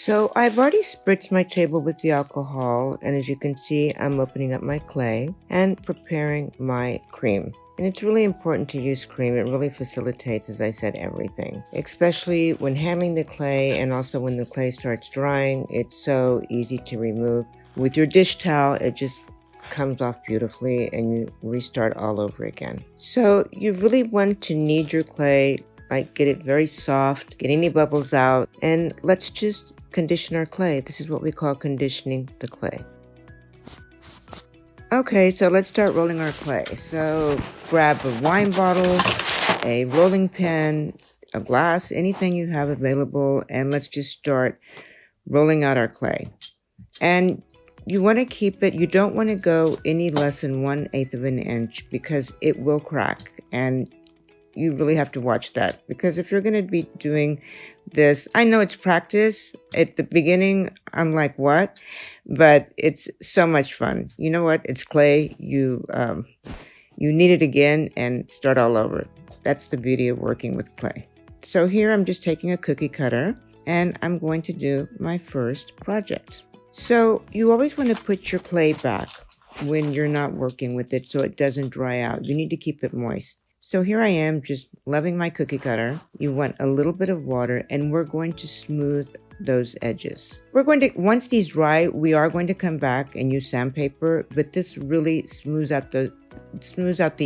So I've already spritzed my table with the alcohol, and as you can see, I'm opening up my clay and preparing my cream. And it's really important to use cream. It really facilitates, as I said, everything, especially when handling the clay and also when the clay starts drying. It's so easy to remove. With your dish towel, it just comes off beautifully and you restart all over again. So you really want to knead your clay, like get it very soft, get any bubbles out, and let's just condition our clay. This is what we call conditioning the clay. Okay, so let's start rolling our clay. So grab a wine bottle, a rolling pin, a glass, anything you have available, and let's just start rolling out our clay. And you want to keep it, you don't want to go any less than 1/8 of an inch because it will crack, and you really have to watch that, because if you're going to be doing this, I know it's practice. At the beginning, I'm like, what? But it's so much fun. You know what? It's clay. You knead it again and start all over. That's the beauty of working with clay. So here I'm just taking a cookie cutter and I'm going to do my first project. So you always want to put your clay back when you're not working with it so it doesn't dry out. You need to keep it moist. So here I am just loving my cookie cutter. You want a little bit of water and we're going to smooth those edges. We're going to, once these dry, we are going to come back and use sandpaper, but this really smooths out the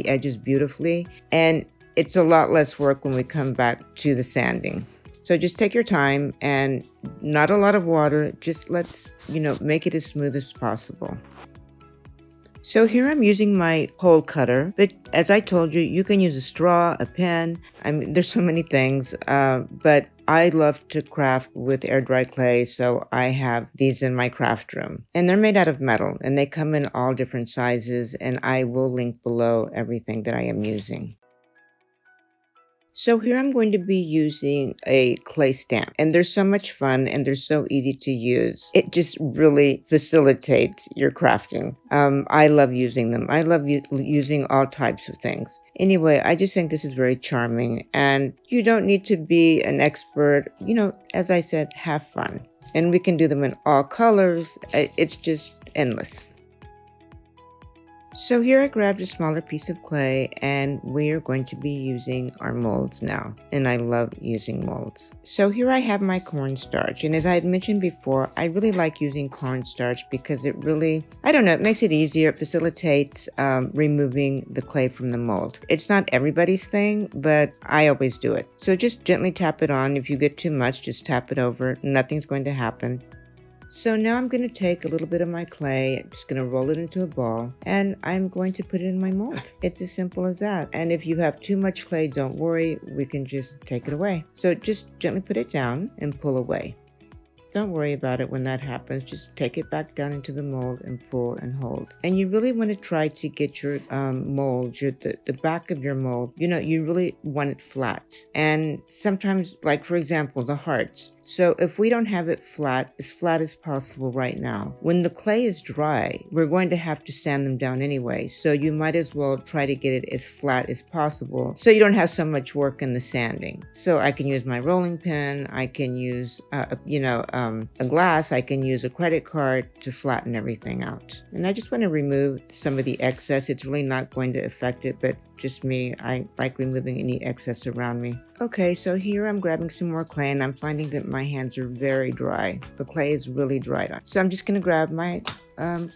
edges beautifully. And it's a lot less work when we come back to the sanding. So just take your time and not a lot of water. Just let's, make it as smooth as possible. So here I'm using my hole cutter, but as I told you, you can use a straw, a pen. I mean, there's so many things, but I love to craft with air dry clay, so I have these in my craft room. And they're made out of metal, and they come in all different sizes, and I will link below everything that I am using. So here I'm going to be using a clay stamp, and they're so much fun and they're so easy to use. It just really facilitates your crafting. I love using them. I love using all types of things. Anyway, I just think this is very charming, and you don't need to be an expert. As I said, have fun. And we can do them in all colors. It's just endless. So here I grabbed a smaller piece of clay and we are going to be using our molds now. And I love using molds. So here I have my cornstarch. And as I had mentioned before, I really like using cornstarch because it really, it makes it easier. It facilitates removing the clay from the mold. It's not everybody's thing, but I always do it. So just gently tap it on. If you get too much, just tap it over. Nothing's going to happen. So now I'm going to take a little bit of my clay, I'm just going to roll it into a ball, and I'm going to put it in my mold. It's as simple as that. And if you have too much clay, don't worry, we can just take it away. So just gently put it down and pull away. Don't worry about it when that happens. Just take it back down into the mold and pull and hold. And you really want to try to get your mold, the back of your mold, you really want it flat. And sometimes, like for example, the hearts. So if we don't have it flat as possible right now, when the clay is dry, we're going to have to sand them down anyway. So you might as well try to get it as flat as possible so you don't have so much work in the sanding. So I can use my rolling pin, I can use, a glass, I can use a credit card to flatten everything out. And I just want to remove some of the excess. It's really not going to affect it, but just me, I like removing any excess around me. Okay, so here I'm grabbing some more clay and I'm finding that my hands are very dry. The clay is really dried. So I'm just going to grab my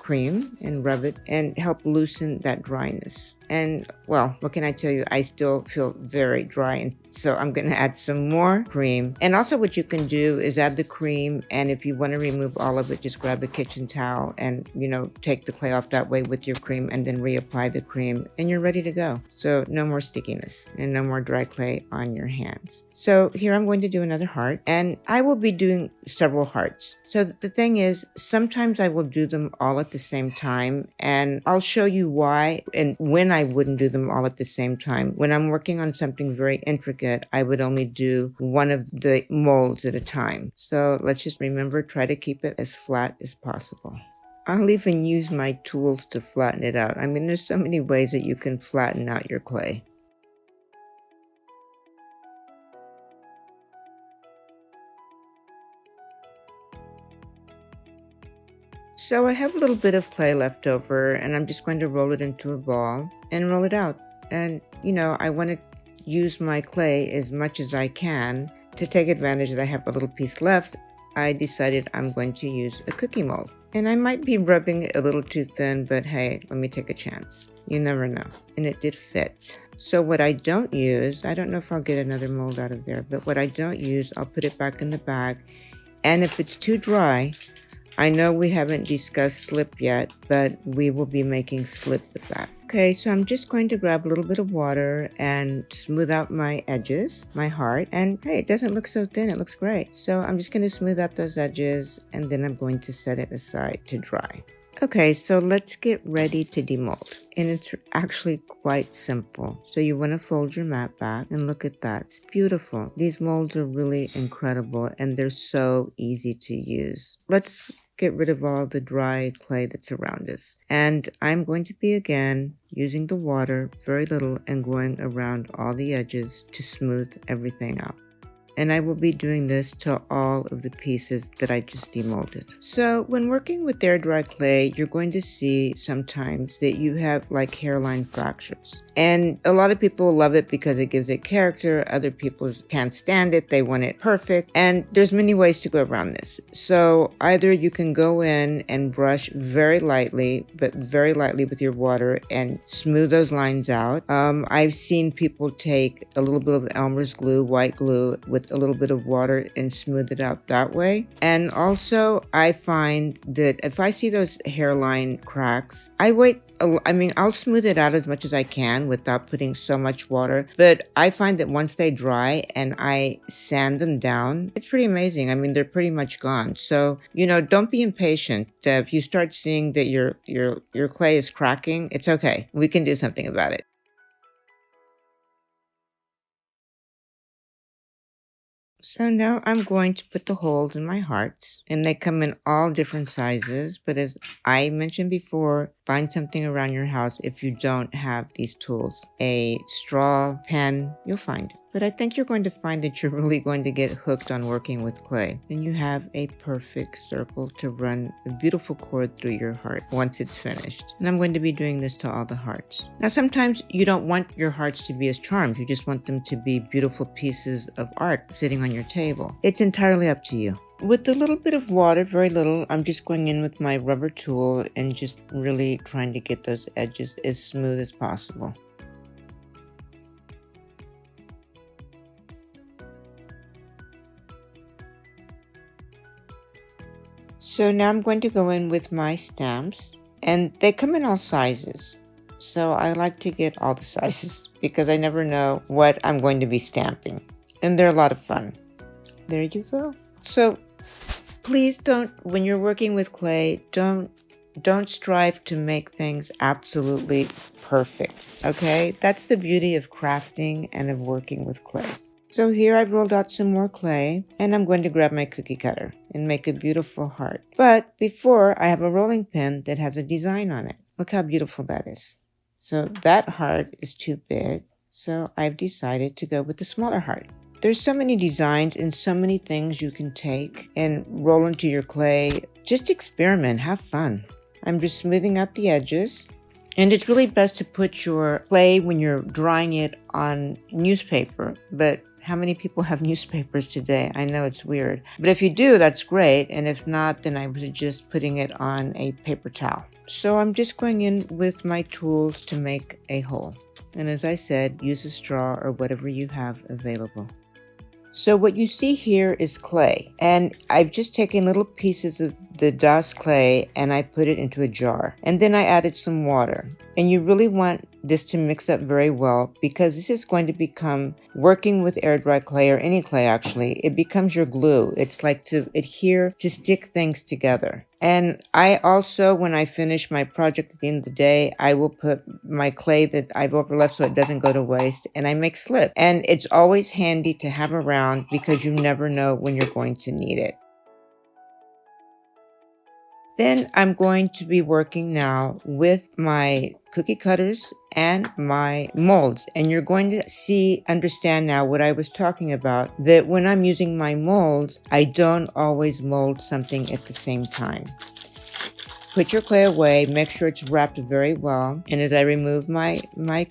cream and rub it and help loosen that dryness. And well, what can I tell you? I still feel very dry, and so I'm going to add some more cream. And also what you can do is add the cream, and if you want to remove all of it, just grab a kitchen towel and take the clay off that way with your cream and then reapply the cream and you're ready to go. So no more stickiness and no more dry clay on your hands. So here I'm going to do another heart, and I will be doing several hearts. So the thing is, sometimes I will do them all at the same time, and I'll show you why and when I wouldn't do them all at the same time. When I'm working on something very intricate, I would only do one of the molds at a time. So let's just remember, try to keep it as flat as possible. I'll even use my tools to flatten it out. I mean, there's so many ways that you can flatten out your clay. So I have a little bit of clay left over, and I'm just going to roll it into a ball and roll it out. And I want to use my clay as much as I can. To take advantage that I have a little piece left, I decided I'm going to use a cookie mold. And I might be rubbing it a little too thin, but hey, let me take a chance. You never know. And it did fit. So what I don't use, I don't know if I'll get another mold out of there, but what I don't use, I'll put it back in the bag. And if it's too dry, I know we haven't discussed slip yet, but we will be making slip with that. Okay, so I'm just going to grab a little bit of water and smooth out my edges, my heart. And hey, it doesn't look so thin, it looks great. So I'm just going to smooth out those edges, and then I'm going to set it aside to dry. Okay, so let's get ready to demold. And it's actually quite simple. So you want to fold your mat back, and look at that. It's beautiful. These molds are really incredible, and they're so easy to use. Let's get rid of all the dry clay that's around us. And I'm going to be again using the water, very little, and going around all the edges to smooth everything out. And I will be doing this to all of the pieces that I just demolded. So when working with air dry clay, you're going to see sometimes that you have like hairline fractures. And a lot of people love it because it gives it character. Other people can't stand it. They want it perfect. And there's many ways to go around this. So either you can go in and brush very lightly, but very lightly with your water and smooth those lines out. I've seen people take a little bit of Elmer's glue, white glue, with a little bit of water and smooth it out that way. And also I find that if I see those hairline cracks, I'll smooth it out as much as I can without putting so much water. But I find that once they dry and I sand them down, it's pretty amazing. I mean, they're pretty much gone. So, don't be impatient. If you start seeing that your clay is cracking, it's okay. We can do something about it. So now I'm going to put the holes in my hearts, and they come in all different sizes. But as I mentioned before, find something around your house if you don't have these tools. A straw, pen, you'll find it. But I think you're going to find that you're really going to get hooked on working with clay. And you have a perfect circle to run a beautiful cord through your heart once it's finished. And I'm going to be doing this to all the hearts. Now sometimes you don't want your hearts to be as charms. You just want them to be beautiful pieces of art sitting on your table. It's entirely up to you. With a little bit of water, very little, I'm just going in with my rubber tool and just really trying to get those edges as smooth as possible. So now I'm going to go in with my stamps, and they come in all sizes. So I like to get all the sizes because I never know what I'm going to be stamping, and they're a lot of fun. There you go. So please don't, when you're working with clay, don't strive to make things absolutely perfect, okay? That's the beauty of crafting and of working with clay. So here I've rolled out some more clay, and I'm going to grab my cookie cutter and make a beautiful heart. But before, I have a rolling pin that has a design on it. Look how beautiful that is. So that heart is too big, so I've decided to go with the smaller heart. There's so many designs and so many things you can take and roll into your clay. Just experiment, have fun. I'm just smoothing out the edges. And it's really best to put your clay when you're drying it on newspaper. But how many people have newspapers today? I know it's weird. But if you do, that's great. And if not, then I was just putting it on a paper towel. So I'm just going in with my tools to make a hole. And as I said, use a straw or whatever you have available. So what you see here is clay, and I've just taken little pieces of the DOS clay and I put it into a jar, and then I added some water. And you really want this to mix up very well because this is going to become, working with air dry clay or any clay actually, it becomes your glue. It's like to adhere, to stick things together. And I also, when I finish my project at the end of the day, I will put my clay that I've overleft so it doesn't go to waste, and I make slip. And it's always handy to have around because you never know when you're going to need it. Then I'm going to be working now with my cookie cutters and my molds. And you're going to understand now what I was talking about, that when I'm using my molds, I don't always mold something at the same time. Put your clay away, make sure it's wrapped very well. And as I remove my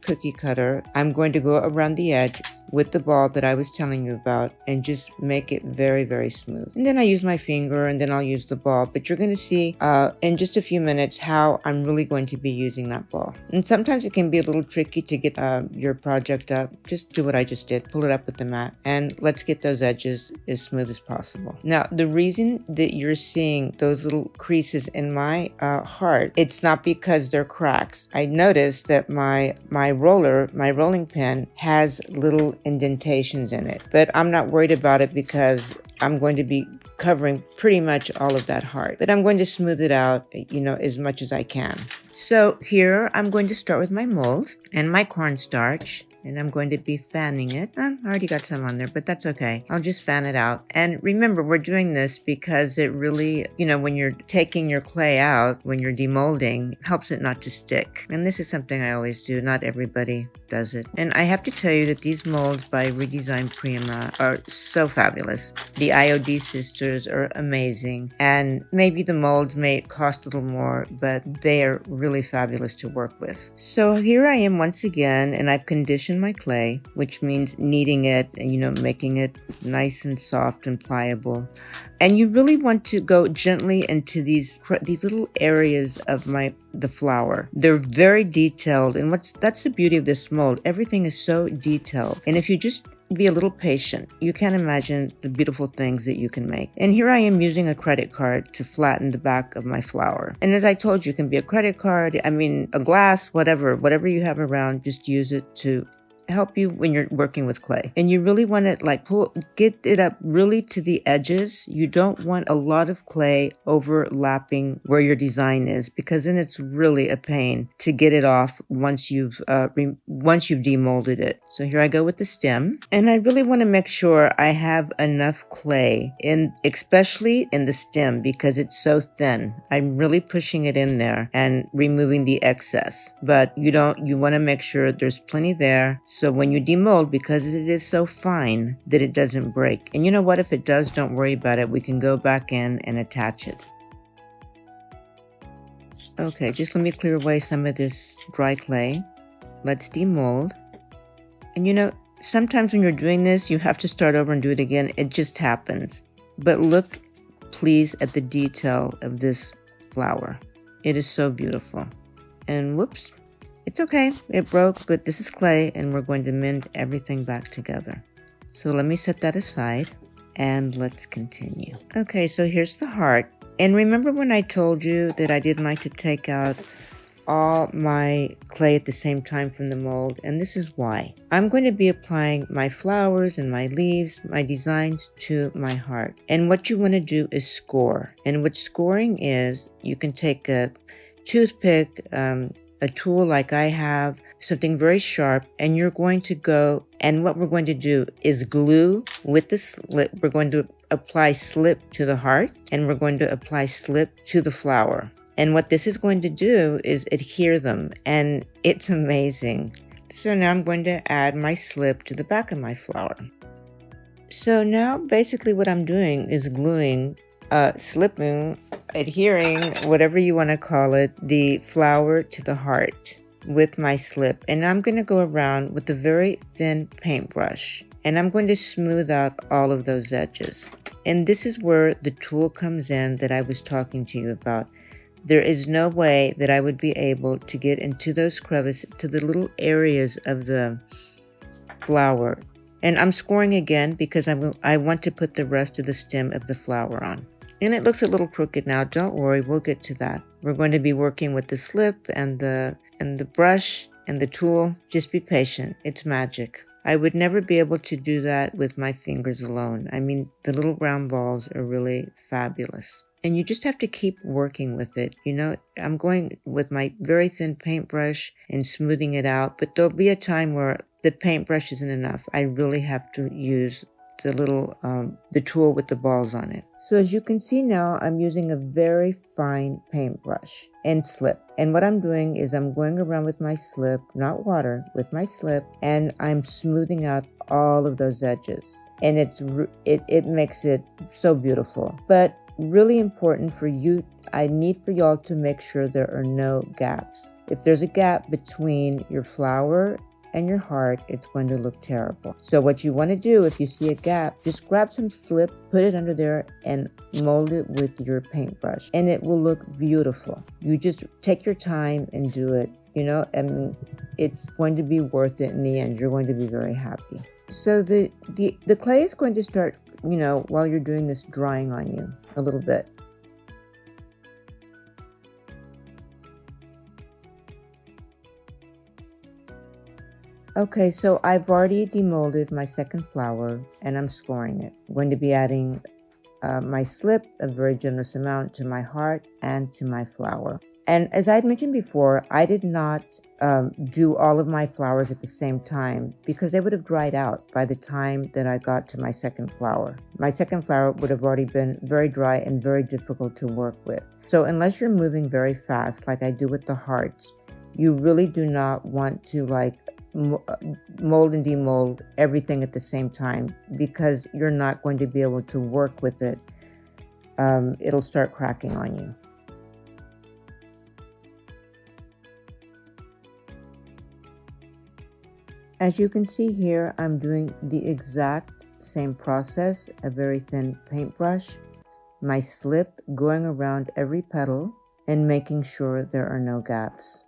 cookie cutter, I'm going to go around the edge with the ball that I was telling you about and just make it very, very smooth. And then I use my finger and then I'll use the ball. But you're going to see in just a few minutes how I'm really going to be using that ball. And sometimes it can be a little tricky to get your project up. Just do what I just did. Pull it up with the mat and let's get those edges as smooth as possible. Now, the reason that you're seeing those little creases in my heart, it's not because they're cracks. I noticed that my rolling pin has little indentations in it, but I'm not worried about it because I'm going to be covering pretty much all of that heart, but I'm going to smooth it out, as much as I can. So here I'm going to start with my mold and my cornstarch. And I'm going to be fanning it. I already got some on there, but that's okay. I'll just fan it out. And remember, we're doing this because it really, when you're taking your clay out, when you're demolding, helps it not to stick. And this is something I always do. Not everybody does it. And I have to tell you that these molds by Redesign Prima are so fabulous. The IOD sisters are amazing. And maybe the molds may cost a little more, but they are really fabulous to work with. So here I am once again, and I've conditioned my clay, which means kneading it and making it nice and soft and pliable. And you really want to go gently into these little areas of the flower. They're very detailed, and that's the beauty of this mold. Everything is so detailed, and if you just be a little patient, you can't imagine the beautiful things that you can make. And here I am using a credit card to flatten the back of my flower. And as I told you, it can be a credit card, a glass, whatever you have around, just use it to help you when you're working with clay. And you really want to get it up really to the edges. You don't want a lot of clay overlapping where your design is, because then it's really a pain to get it off once you've demolded it. So here I go with the stem, and I really want to make sure I have enough clay especially in the stem, because it's so thin. I'm really pushing it in there and removing the excess, but you want to make sure there's plenty there. So when you demold, because it is so fine, that it doesn't break. And you know what? If it does, don't worry about it. We can go back in and attach it. Okay, just let me clear away some of this dry clay. Let's demold. And sometimes when you're doing this, you have to start over and do it again. It just happens. But look, please, at the detail of this flower. It is so beautiful. And whoops. It's okay, it broke, but this is clay and we're going to mend everything back together. So let me set that aside and let's continue. Okay, so here's the heart. And remember when I told you that I didn't like to take out all my clay at the same time from the mold? And this is why. I'm going to be applying my flowers and my leaves, my designs to my heart. And what you want to do is score. And what scoring is, you can take a toothpick, a tool like I have, something very sharp, and you're going to go, and what we're going to do is glue with the slip. We're going to apply slip to the heart, and we're going to apply slip to the flower. And what this is going to do is adhere them, and it's amazing. So now I'm going to add my slip to the back of my flower. So now basically what I'm doing is gluing, slipping, adhering, whatever you want to call it, the flower to the heart with my slip. And I'm going to go around with a very thin paintbrush, and I'm going to smooth out all of those edges. And this is where the tool comes in that I was talking to you about. There is no way that I would be able to get into those crevices, to the little areas of the flower. And I'm scoring again because I want to put the rest of the stem of the flower on. And it looks a little crooked now. Don't worry, we'll get to that. We're going to be working with the slip and the brush and the tool. Just be patient. It's magic. I would never be able to do that with my fingers alone. I mean, the little round balls are really fabulous. And you just have to keep working with it. I'm going with my very thin paintbrush and smoothing it out, but there'll be a time where the paintbrush isn't enough. I really have to use the tool with the balls on it. So as you can see now, I'm using a very fine paintbrush and slip. And what I'm doing is I'm going around with my slip, not water, with my slip, and I'm smoothing out all of those edges. And it makes it so beautiful. But really important for you, I need for y'all to make sure there are no gaps. If there's a gap between your flower and your heart, it's going to look terrible. So what you want to do, if you see a gap, just grab some slip, put it under there, and mold it with your paintbrush, and it will look beautiful. You just take your time and do it, you know, and it's going to be worth it in the end. You're going to be very happy. So the clay is going to start, you know, while you're doing this, drying on you a little bit. Okay, so I've already demolded my second flower and I'm scoring it. I'm going to be adding my slip, a very generous amount, to my heart and to my flower. And as I had mentioned before, I did not do all of my flowers at the same time because they would have dried out by the time that I got to my second flower. My second flower would have already been very dry and very difficult to work with. So unless you're moving very fast, like I do with the hearts, you really do not want to like mold and demold everything at the same time because you're not going to be able to work with it. It'll start cracking on you. As you can see here, I'm doing the exact same process, a very thin paintbrush, my slip going around every petal and making sure there are no gaps.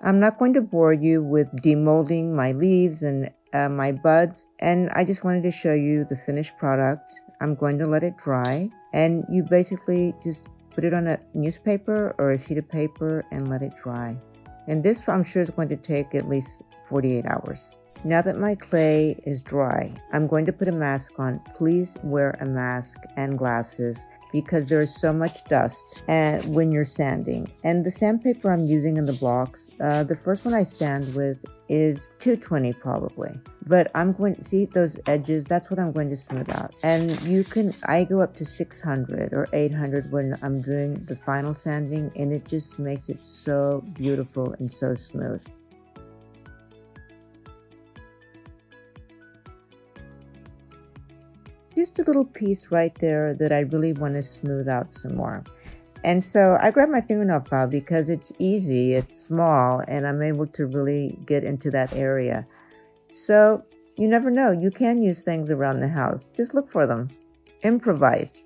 I'm not going to bore you with demolding my leaves and my buds, and I just wanted to show you the finished product. I'm going to let it dry, and you basically just put it on a newspaper or a sheet of paper and let it dry. And this, I'm sure, is going to take at least 48 hours. Now that my clay is dry, I'm going to put a mask on. Please wear a mask and glasses because there is so much dust when you're sanding. And the sandpaper I'm using in the blocks, the first one I sand with is 220 probably. But I'm going to see those edges, that's what I'm going to smooth out. And I go up to 600 or 800 when I'm doing the final sanding, and it just makes it so beautiful and so smooth. Just a little piece right there that I really want to smooth out some more. And so I grab my fingernail file because it's easy, it's small, and I'm able to really get into that area. So you never know, you can use things around the house. Just look for them. Improvise.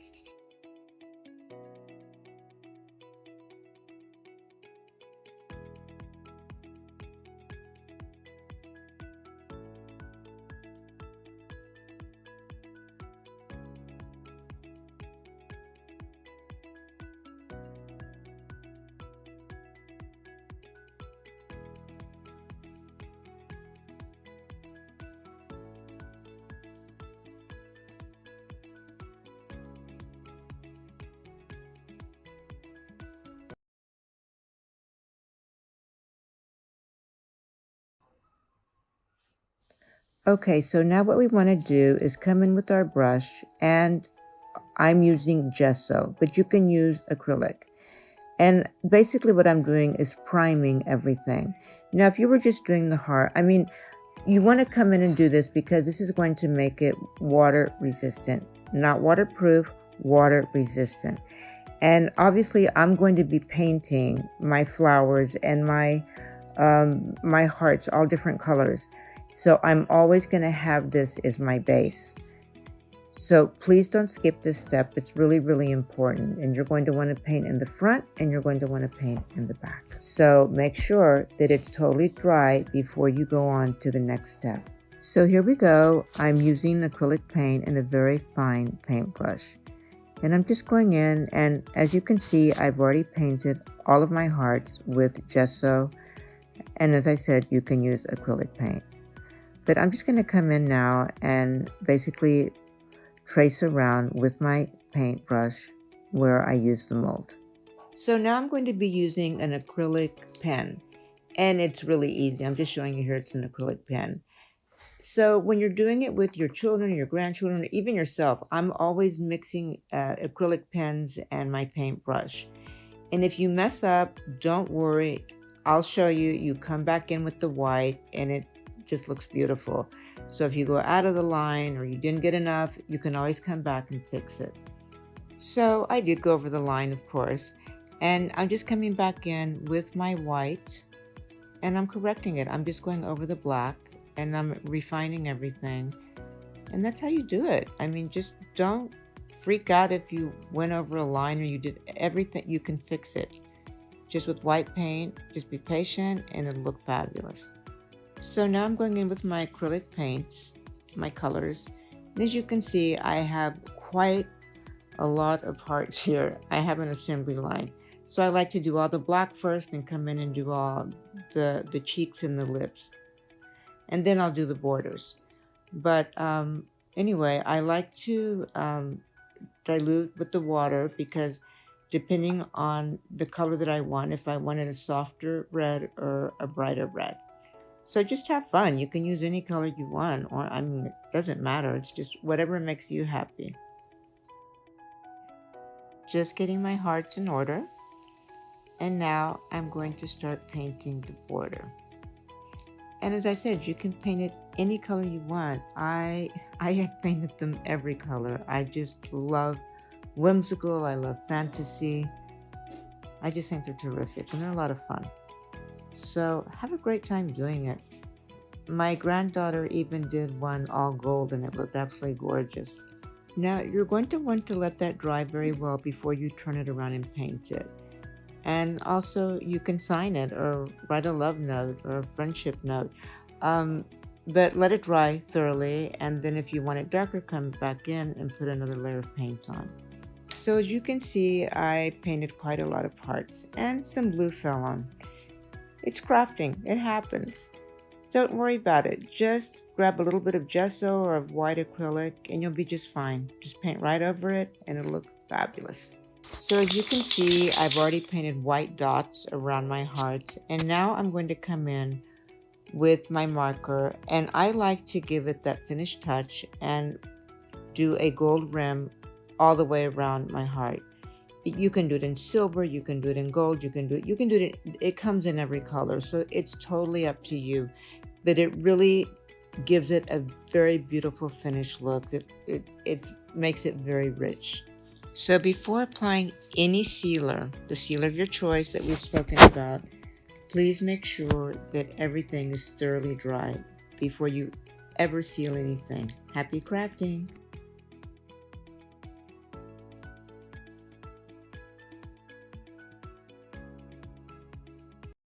Okay, so now what we want to do is come in with our brush, and I'm using gesso, but you can use acrylic. And basically what I'm doing is priming everything. Now, if you were just doing the heart, I mean, you want to come in and do this because this is going to make it water resistant, not waterproof, water resistant. And obviously I'm going to be painting my flowers and my hearts, all different colors. So I'm always going to have this as my base. So please don't skip this step. It's really, really important. And you're going to want to paint in the front and you're going to want to paint in the back. So make sure that it's totally dry before you go on to the next step. So here we go. I'm using acrylic paint and a very fine paintbrush. And I'm just going in, and as you can see, I've already painted all of my hearts with gesso. And as I said, you can use acrylic paint. But I'm just going to come in now and basically trace around with my paintbrush where I use the mold. So now I'm going to be using an acrylic pen, and it's really easy. I'm just showing you here it's an acrylic pen. So when you're doing it with your children or your grandchildren or even yourself, I'm always mixing acrylic pens and my paintbrush. And if you mess up, don't worry. I'll show you. You come back in with the white and it just looks beautiful. So if you go out of the line or you didn't get enough, you can always come back and fix it. So I did go over the line, of course, and I'm just coming back in with my white and I'm correcting it. I'm just going over the black and I'm refining everything. And that's how you do it. I mean, just don't freak out if you went over a line or you did everything. You can fix it. Just with white paint, just be patient and it'll look fabulous. So now I'm going in with my acrylic paints, my colors. And as you can see, I have quite a lot of hearts here. I have an assembly line. So I like to do all the black first and come in and do all the cheeks and the lips. And then I'll do the borders. But anyway, I like to dilute with the water because depending on the color that I want, if I wanted a softer red or a brighter red. So just have fun. You can use any color you want, or I mean, it doesn't matter. It's just whatever makes you happy. Just getting my hearts in order. And now I'm going to start painting the border. And as I said, you can paint it any color you want. I have painted them every color. I just love whimsical. I love fantasy. I just think they're terrific and they're a lot of fun. So have a great time doing it. My granddaughter even did one all gold and it looked absolutely gorgeous. Now you're going to want to let that dry very well before you turn it around and paint it. And also you can sign it or write a love note or a friendship note. But let it dry thoroughly, and then if you want it darker, come back in and put another layer of paint on. So as you can see, I painted quite a lot of hearts and some blue fell on. It's crafting, it happens. Don't worry about it. Just grab a little bit of gesso or of white acrylic and you'll be just fine. Just paint right over it and it'll look fabulous. So as you can see, I've already painted white dots around my hearts, and now I'm going to come in with my marker, and I like to give it that finished touch and do a gold rim all the way around my heart. You can do it in silver, you can do it in gold, you can do it, it comes in every color, so it's totally up to you. But it really gives it a very beautiful finished look. It makes it very rich. So before applying any sealer, the sealer of your choice that we've spoken about, please make sure that everything is thoroughly dry before you ever seal anything. Happy crafting!